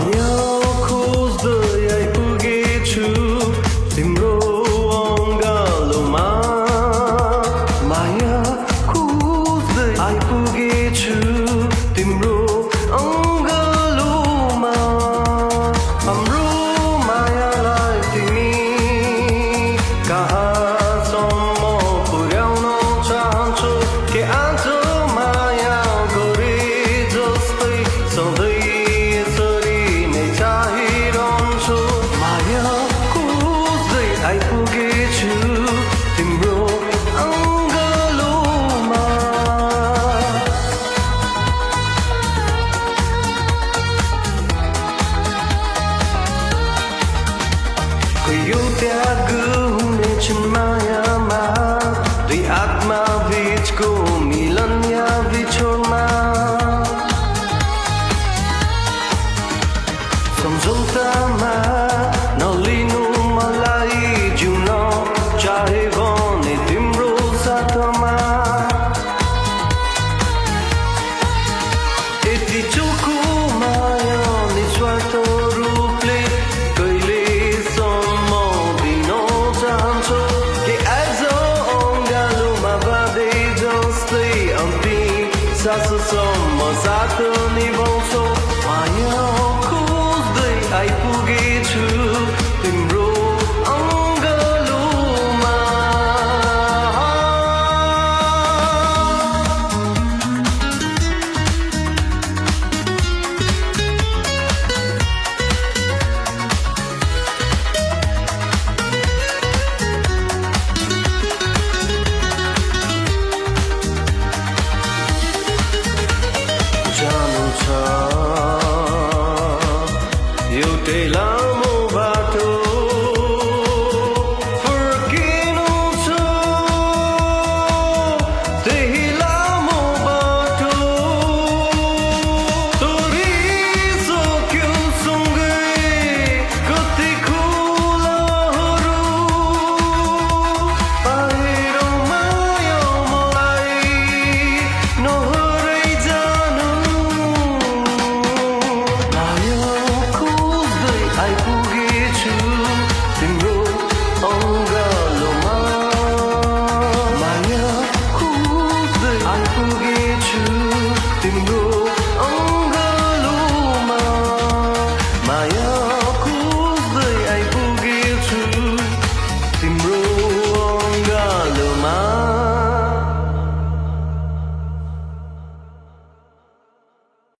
माया खोज्दै आइपुगेछु तिम्रो अङ्गालोमा माया खोज्दै आइपुगेछु तिम्रो अङ्गालोमा हाम्रो मायालाई तिमी कहाँसम्म पुर्याउन चाहन्छौ के आज माया गरे जस्तै सधैँ यसरी नै चाहिरहन्छौ माया खोज्दै आइपुगेछु तिम्रो अङ्गालोमा यो त्याग हुनेछन् मायामा दुई आत्मा बीचको मिलन या बिछोडमा सम्झौतामा नलिनु मलाई जिउन चाहे भने तिम्रो साथमा यति चोखो माया निस्वार्थ रूपले कहिलेसम्म दिन चाहन्छौ के आज अङ्गालोमा बाँधे जस्तै अन्तिम साससम्म साथ निभाउँछौ माया खोज्दै आइपुगेछु तिम्रो अङ्गालोमा जानु छ एउटै लामो बाटो फर्किनु छ त्यही लामो बाटो तोरिसक्यो सँगै कति खोलाहरू बाहिर माया मलाई नहरै जानु माया खोज्दै आइपुगेछु तिम्रो अङ्गालोमा माया खोज्दै आइपुगेछु तिम्रो अङ्गालोमा माया